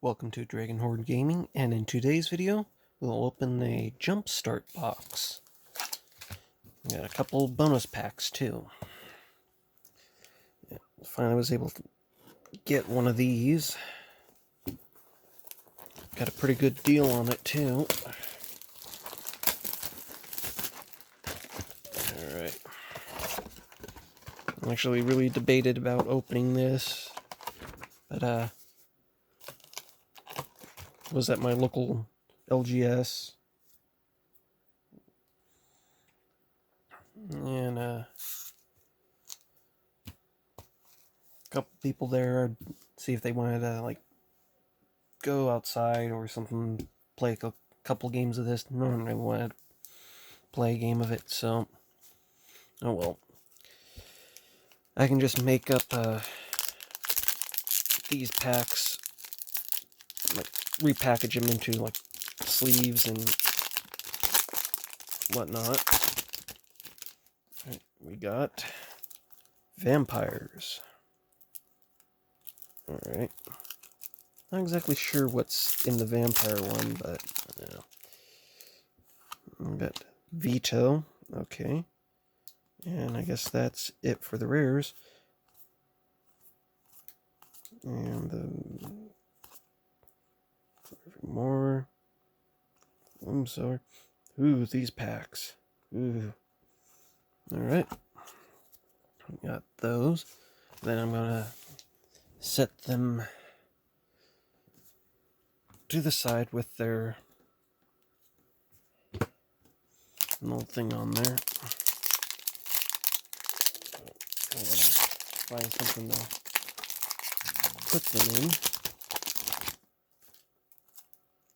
Welcome to Dragon Horde Gaming, and in today's video, we'll open a Jumpstart box. We got a couple bonus packs too. Finally was able to get one of these. Got a pretty good deal on it too. Alright. I actually really debated about opening this, but was at my local LGS. And a couple people there, see if they wanted to go outside or something, play a couple games of this. No one really wanted to play a game of it, so oh well. I can just make up these packs, repackage them into sleeves and whatnot. Right, we got vampires. Alright. Not exactly sure what's in the vampire one, but you know. We got Veto. Okay. And I guess that's it for the rares. And more. I'm sorry. Ooh, these packs. Ooh. Alright. Got those. Then I'm gonna set them to the side with their little thing on there. Find something to put them in.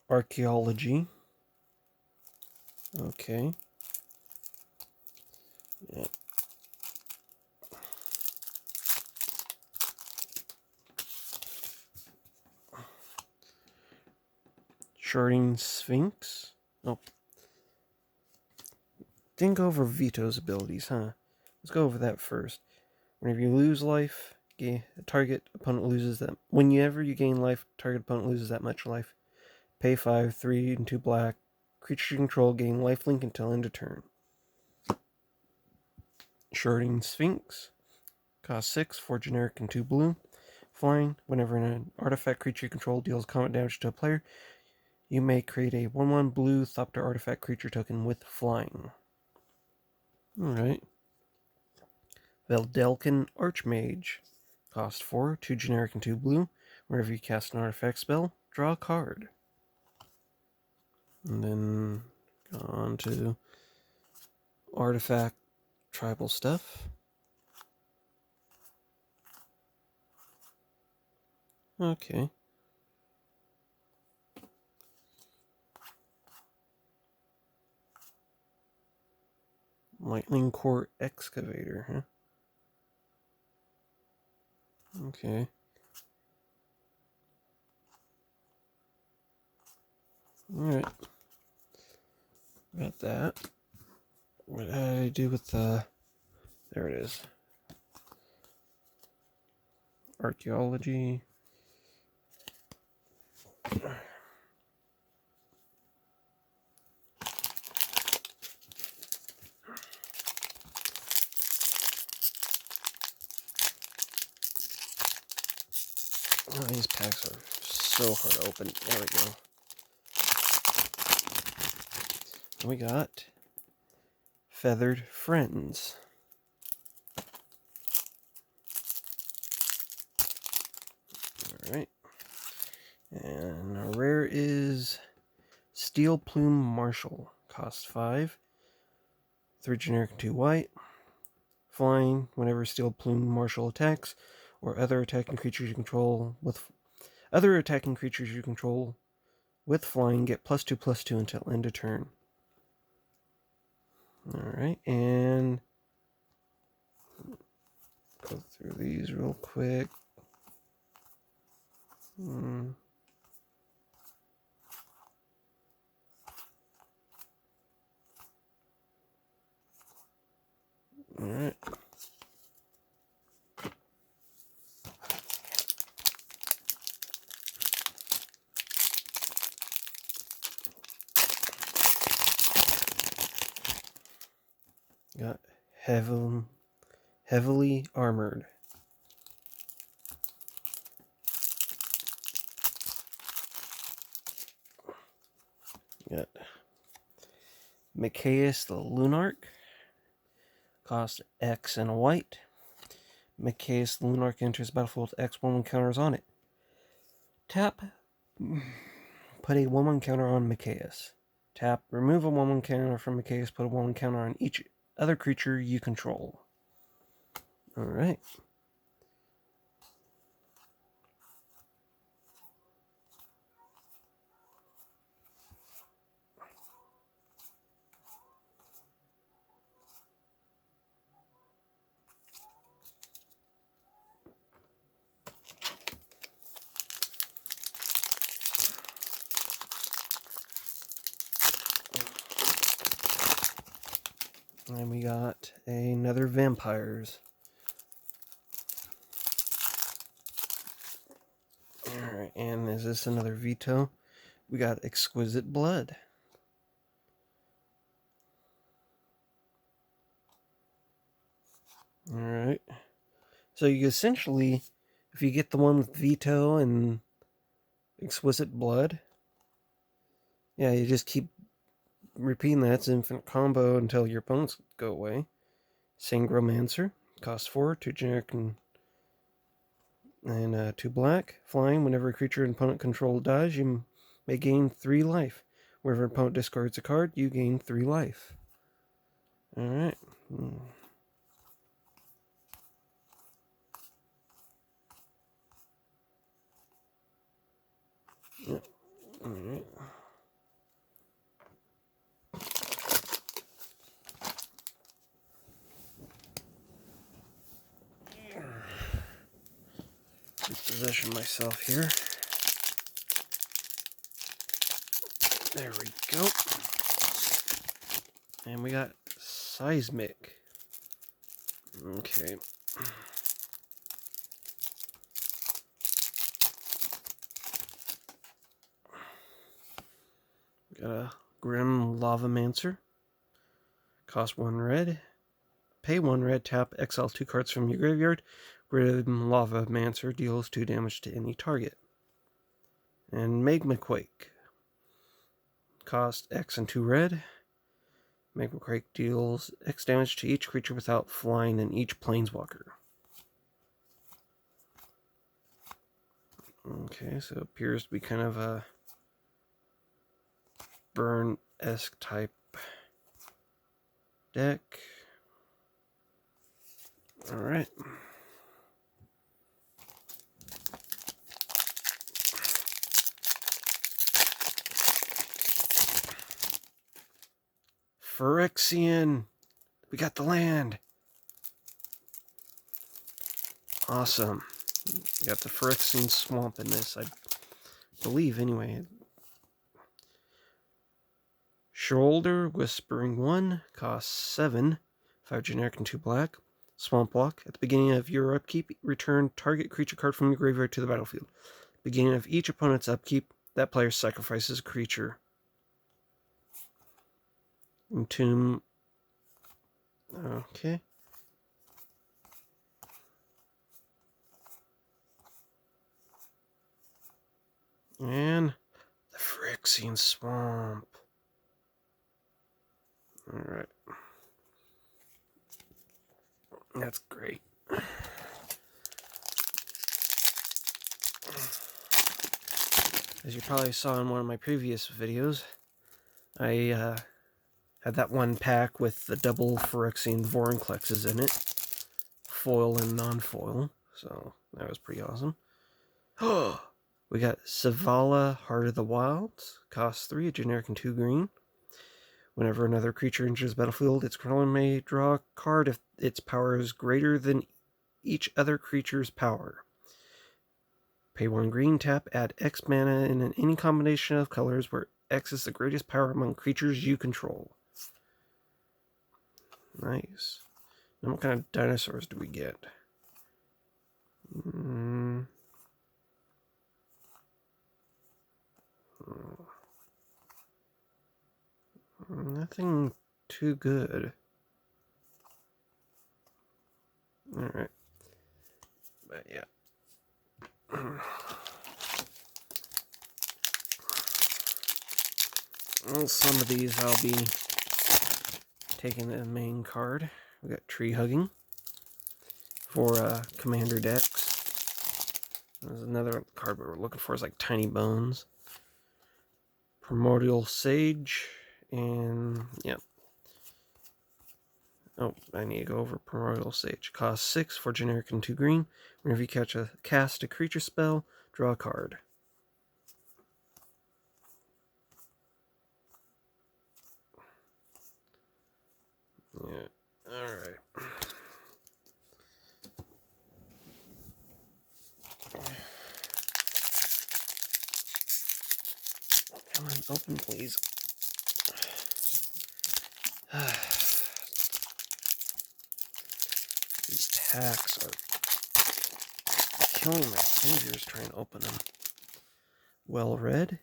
Archaeology. Okay. Yeah. Sharding Sphinx. Oh. Didn't go over Veto's abilities, huh? Let's go over that first. Whenever you lose life, target opponent loses that. Whenever you gain life, target opponent loses that much life. Pay 5, 3, and 2 black. Creature you control gain lifelink until end of turn. Sharding Sphinx. Cost 6, 4 generic and 2 blue. Flying. Whenever an artifact creature you control deals combat damage to a player, you may create a 1/1 blue Thopter artifact creature token with flying. Alright. Veldelkin Archmage. Cost 4, 2 generic and 2 blue. Whenever you cast an artifact spell, draw a card. And then go on to artifact tribal stuff. Okay. Lightning Core Excavator, huh? Okay. Alright. Got that. What did I do with the... There it is. Archaeology. Oh, these packs are so hard to open. There we go. And we got Feathered Friends. Alright. And our rare is Steel Plume Marshal. Cost 5. 3 generic, 2 white. Flying. Whenever Steel Plume Marshal attacks, or other attacking creatures you control with flying get +2/+2 until end of turn. Alright, and go through these real quick. Alright. Got heavily armored. Got Micaeus the Lunarch. Cost X and a white. Micaeus the Lunarch enters the battlefield with X 1/1 counters on it. Tap. Put a 1/1 counter on Micaeus. Tap. Remove a 1/1 counter from Micaeus. Put a 1/1 counter on each other creature you control. Alright. And we got another vampires. Alright, and is this another veto? We got Exquisite Blood. Alright. So you essentially, if you get the one with veto and Exquisite Blood, yeah, you just keep repeating that. It's infinite combo until your opponents go away. Sangromancer, cost 4, 2 generic and 2 black. Flying, whenever a creature an opponent control dies, you may gain 3 life. Whenever an opponent discards a card, you gain 3 life. Alright. Yep. Alright. Reposition myself here. There we go. And we got Seismic. Okay. Got a Grim Lavamancer. Cost 1 red. Pay 1 red, tap, exile 2 cards from your graveyard. Grim Lavamancer deals 2 damage to any target. And Magma Quake. Cost X and 2 red. Magma Quake deals X damage to each creature without flying and each planeswalker. Okay, so it appears to be kind of a burn-esque type deck. Alright. Phyrexian! We got the land! Awesome. We got the Phyrexian Swamp in this, I believe, anyway. Shoulder Whispering 1, costs 7, 5 generic and 2 black. Swamp Walk. At the beginning of your upkeep, return target creature card from your graveyard to the battlefield. Beginning of each opponent's upkeep, that player sacrifices a creature. Entomb. Okay. And the Phyrexian Swamp. Alright. That's great. As you probably saw in one of my previous videos, I had that one pack with the double Phyrexian Vorinclexes in it. Foil and non-foil. So that was pretty awesome. We got Zavala, Heart of the Wilds. Costs 3, a generic and 2 green. Whenever another creature enters the battlefield, its controller may draw a card if its power is greater than each other creature's power. Pay 1 green, tap, add X mana in any combination of colors where X is the greatest power among creatures you control. Nice. Now what kind of dinosaurs do we get? Nothing too good. Well, some of these I'll be taking the main card. We got Tree Hugging for Commander decks. There's another card we're looking for is like Tiny Bones. Primordial Sage, and yeah. Oh, I need to go over Primordial Sage. Cost 6 for generic and 2 green. Whenever you cast a creature spell, draw a card. Yeah, alright. Come on, open please. These packs are killing my fingers trying to open them. Well read.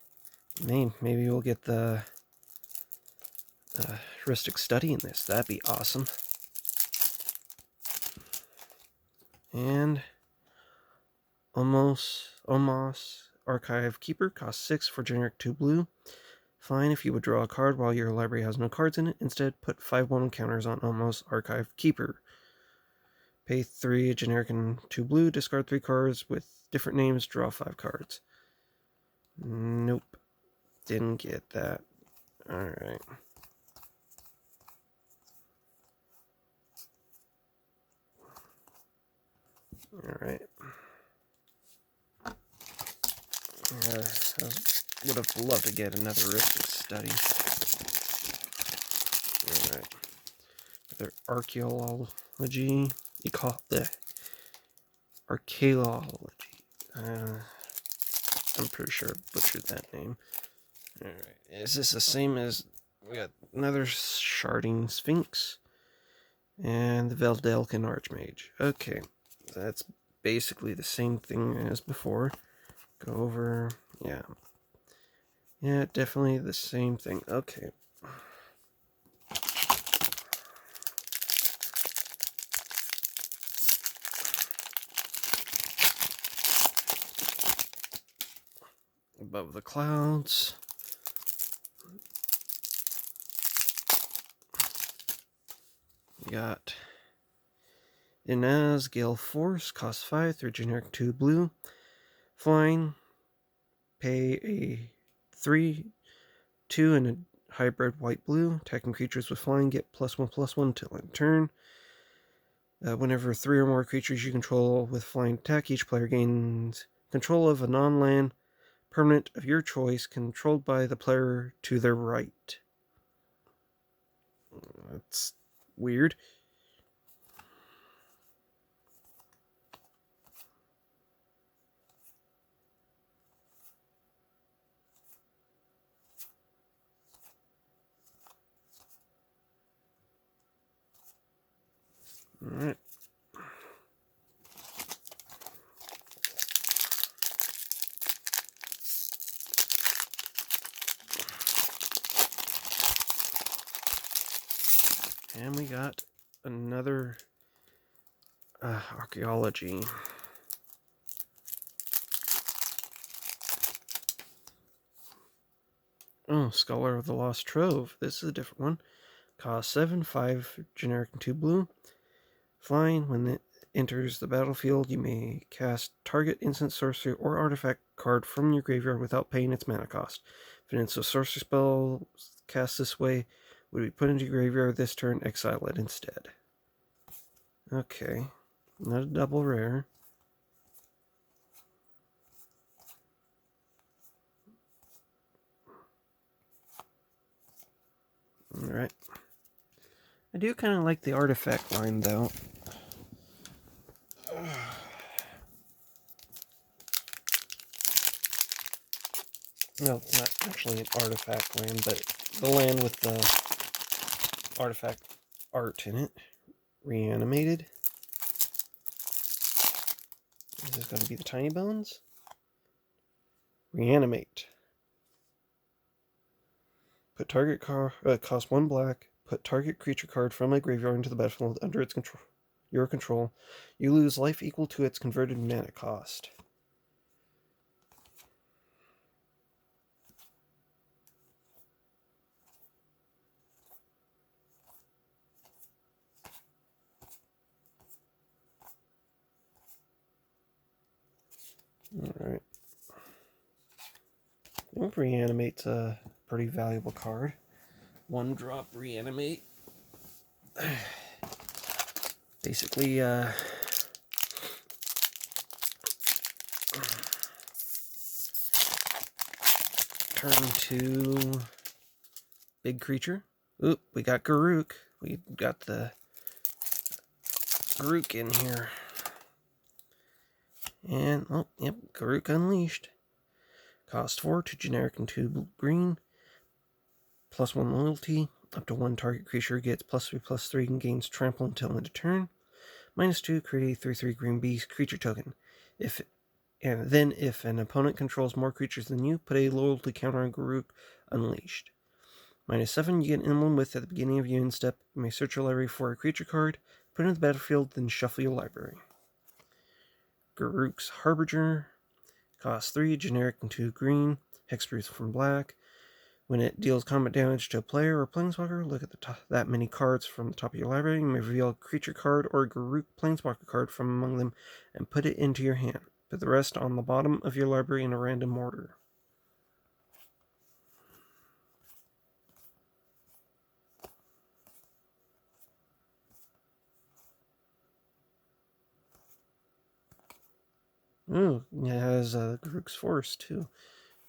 Maybe we'll get the heuristic study in this. That'd be awesome. And Omos Archive Keeper costs 6 for generic 2 blue. Fine if you would draw a card while your library has no cards in it. Instead, put 5/1 counters on Omos Archive Keeper. Pay 3 generic and 2 blue. Discard 3 cards with different names. Draw 5 cards. Nope. Didn't get that. Alright. Alright. I would have loved to get another heuristic study. Alright. Their archaeology. You call it the archaeology. I'm pretty sure I butchered that name. Alright. Is this the same as... We got another Sharding Sphinx. And the Veldelkin Archmage. Okay. That's basically the same thing as before. Go over... Yeah. Yeah, definitely the same thing. Okay. Above the clouds. We got Inez Gale Force, cost 5 through generic 2 blue. Flying. Pay a 3, 2, and a hybrid white blue. Attacking creatures with flying get +1/+1 till end turn. Whenever 3 or more creatures you control with flying attack, each player gains control of a non-land permanent of your choice controlled by the player to their right. That's weird. Alright. And we got another archaeology. Oh, Scholar of the Lost Trove. This is a different one. Cost 7, 5 generic and 2 blue. Flying. When it enters the battlefield, you may cast target instant sorcery or artifact card from your graveyard without paying its mana cost. If an instant sorcery spell cast this way would be put into your graveyard this turn, exile it instead. Okay. Not a double rare. Alright. I do kind of like the artifact line, though. No, it's not actually an artifact land, but the land with the artifact art in it. Reanimated. Is this going to be the Tiny Bones? Reanimate. Put target cost 1 black. Put target creature card from a graveyard into the battlefield under its your control. You lose life equal to its converted mana cost. Alright. I think Reanimate's a pretty valuable card. 1 drop Reanimate. Basically, turn to big creature. Oop, we got Garruk. We got the Garruk in here. And, oh, yep, Garruk Unleashed. Cost 4, 2 generic and 2 green. +1 loyalty. Up to 1 target creature gets +3/+3 and gains trample until end of turn. -2, create a 3/3 green beast creature token. If an opponent controls more creatures than you, put a loyalty counter on Garruk Unleashed. -7, you get an emblem with at the beginning of your end step. You may search your library for a creature card, put it in the battlefield, then shuffle your library. Garruk's Harbinger. Cost 3, generic and 2 green. Hexproof from black. When it deals combat damage to a player or planeswalker, look at that many cards from the top of your library. You may reveal a creature card or a Garruk planeswalker card from among them and put it into your hand. Put the rest on the bottom of your library in a random order. Ooh, it has Garruk's Force too.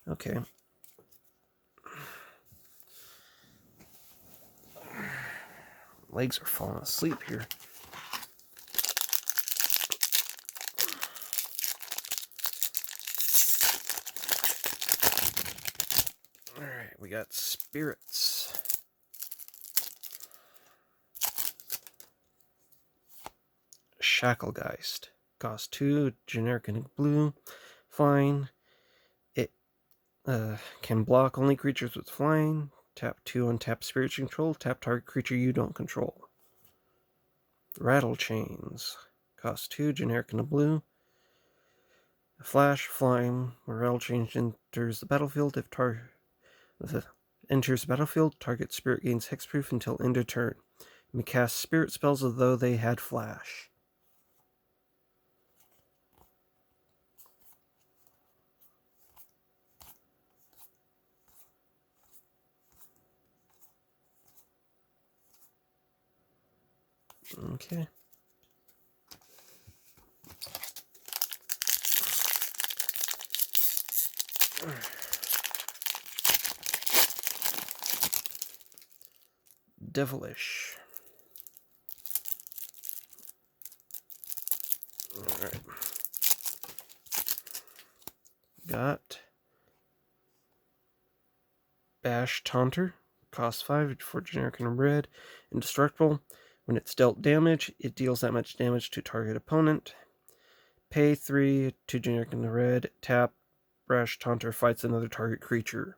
Okay. Legs are falling asleep here. Alright, we got Spirits. Shacklegeist. Cost 2, generic and blue. Fine. It can block only creatures with flying. Tap 2 on tap Spirit Control. Tap target creature you don't control. Rattle Chains. Cost 2, generic and a blue. Flash, flying. When Rattle Chains enters the battlefield, if enters the battlefield, target spirit gains hexproof until end of turn. You may cast spirit spells as though they had flash. Okay. Devilish. Alright. Got Bash Taunter. Cost 5 for generic and red. Indestructible. When it's dealt damage, it deals that much damage to target opponent. Pay 3 to generic and red. Tap. Bash Taunter fights another target creature.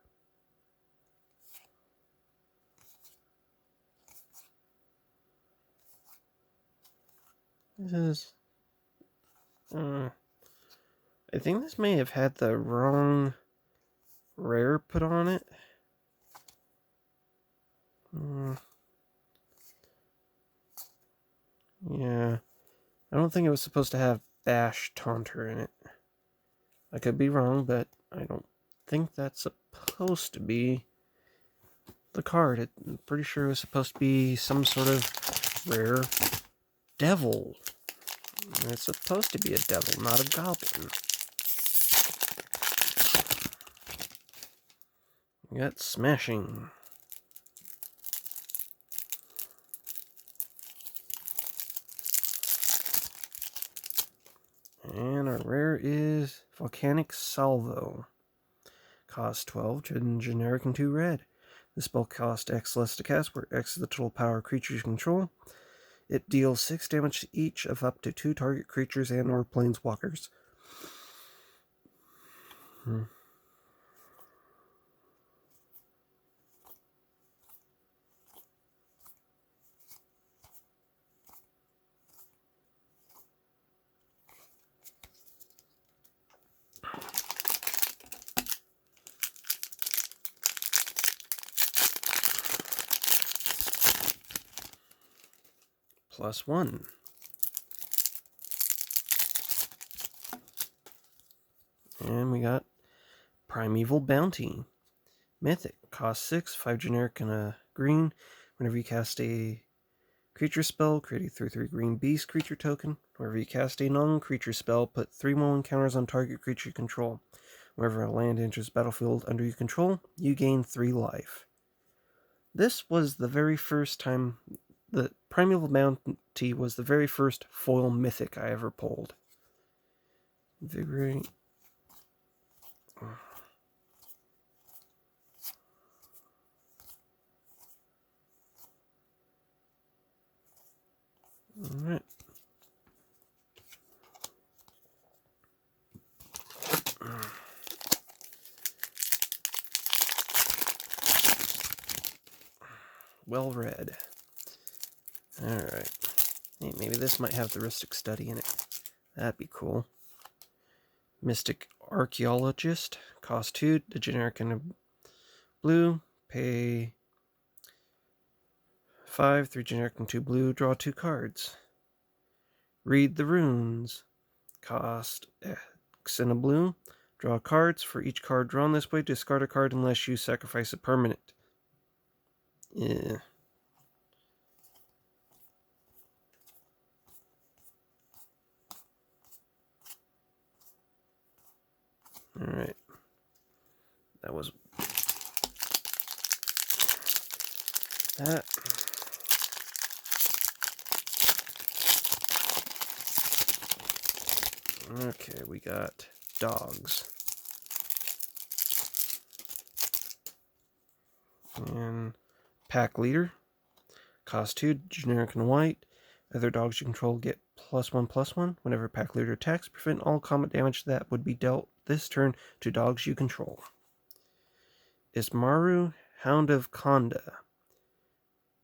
This is... I think this may have had the wrong rare put on it. Yeah. I don't think it was supposed to have Bash Taunter in it. I could be wrong, but I don't think that's supposed to be the card. I'm pretty sure it was supposed to be some sort of rare devil. It's supposed to be a devil, not a goblin. We got Smashing. And our rare is Volcanic Salvo. Cost 12, generic and 2 red. The spell costs X less to cast, where X is the total power of creatures you control. It deals 6 damage to each of up to 2 target creatures and or planeswalkers. +1. And we got Primeval Bounty. Mythic. Cost 6, 5 generic and a green. Whenever you cast a creature spell, create a 3/3 green beast creature token. Whenever you cast a non-creature spell, put 3/1 counters on target creature you control. Whenever a land enters the battlefield under your control, you gain 3 life. This was the very first time... The Primeval Bounty was the very first foil mythic I ever pulled. Invigorate. Alright. Well read. Alright. Hey, maybe this might have the Ristic Study in it. That'd be cool. Mystic Archaeologist. Cost 2, a generic and a blue. Pay 5, 3 generic and 2 blue. Draw 2 cards. Read the Runes. Cost X and a blue. Draw cards. For each card drawn this way, discard a card unless you sacrifice a permanent. Yeah. Alright. That was... that. Okay, we got dogs. And pack leader. Cost 2, generic and white. Other dogs you control get +1/+1. Whenever pack leader attacks, prevent all combat damage that would be dealt this turn to dogs you control. Ismaru, Hound of Konda.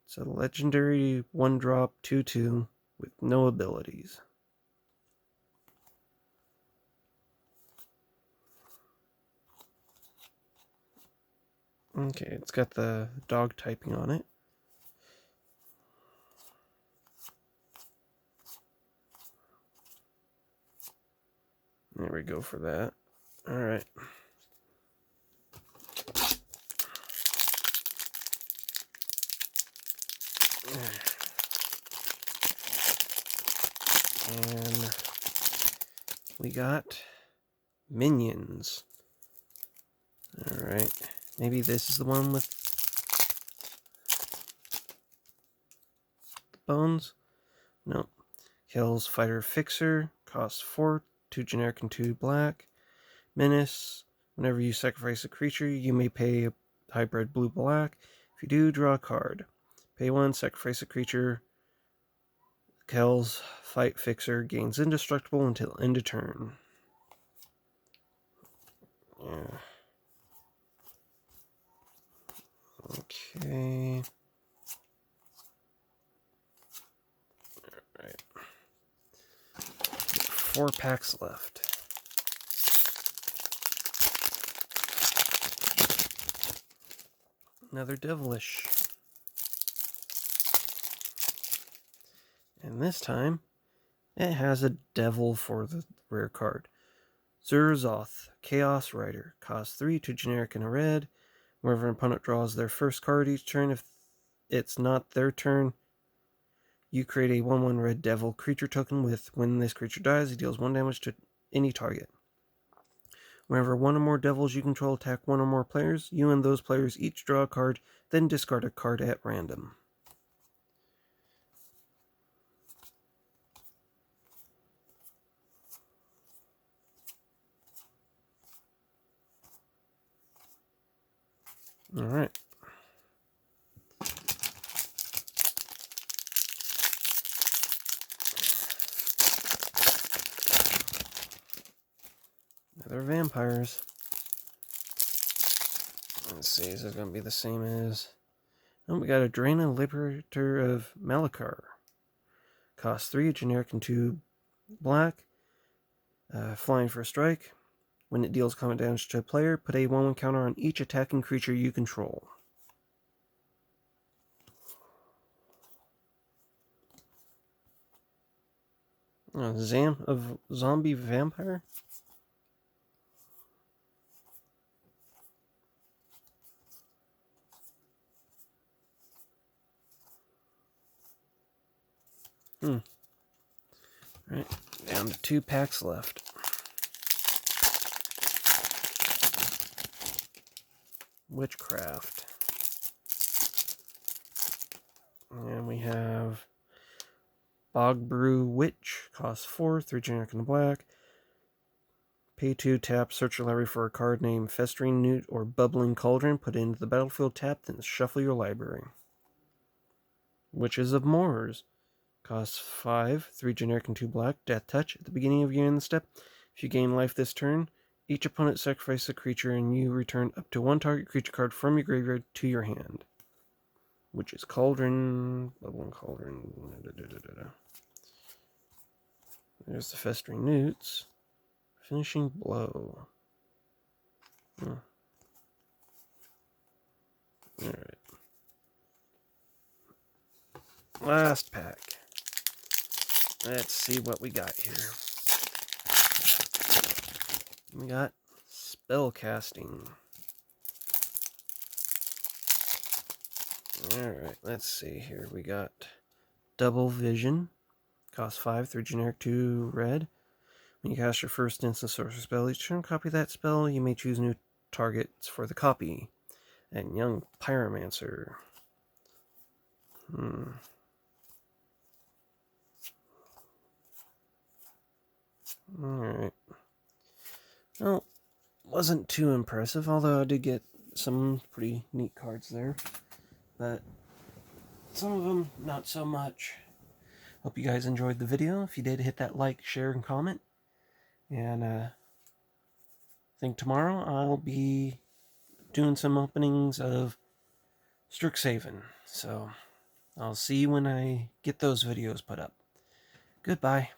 It's a legendary 1-drop 2/2 with no abilities. Okay, it's got the dog typing on it. There we go for that. Alright. And we got minions. Alright. Maybe this is the one with the bones? No. Kills Fighter Fixer. Costs 4, 2 generic and 2 black. Menace. Whenever you sacrifice a creature, you may pay a hybrid blue-black. If you do, draw a card. Pay 1, sacrifice a creature. Kel's Fight Fixer gains indestructible until end of turn. Yeah. Okay. Alright. 4 packs left. Another devilish. And this time, it has a devil for the rare card. Zurzoth, Chaos Rider. Cost 3, 2 generic and a red. Whenever an opponent draws their first card each turn, if it's not their turn, you create a 1/1 red devil creature token with when this creature dies, it deals 1 damage to any target. Whenever one or more devils you control attack one or more players, you and those players each draw a card, then discard a card at random. Alright. Another vampires. Let's see, is this going to be the same as... Oh, we got a Draina, Liberator of Malachar. Cost 3, generic and 2 black. Flying for a strike. When it deals combat damage to a player, put a 1/1 counter on each attacking creature you control. Zam of Zombie Vampire? Right, down to 2 packs left. Witchcraft. And we have Bog Brew Witch, costs 4, 3 generic and a black. Pay 2, tap, search your library for a card named Festering Newt or Bubbling Cauldron, put it into the battlefield, tap, then shuffle your library. Witches of Moors, costs 5, 3 generic and 2 black, death touch. At the beginning of your end step, if you gain life this turn, each opponent sacrifices a creature and you return up to 1 target creature card from your graveyard to your hand. Witch's Cauldron, Bubbling Cauldron, There's the Festering Newts. Finishing Blow. Alright. Last pack. Let's see what we got here. We got Spell Casting. Alright, let's see here. We got Double Vision. Cost 5, 3 generic, 2 red. When you cast your first instant sorcery spell each turn, copy that spell. You may choose new targets for the copy. And Young Pyromancer. Alright. Well, wasn't too impressive, although I did get some pretty neat cards there. But some of them, not so much. Hope you guys enjoyed the video. If you did, hit that like, share, and comment. And I think tomorrow I'll be doing some openings of Strixhaven. So I'll see you when I get those videos put up. Goodbye.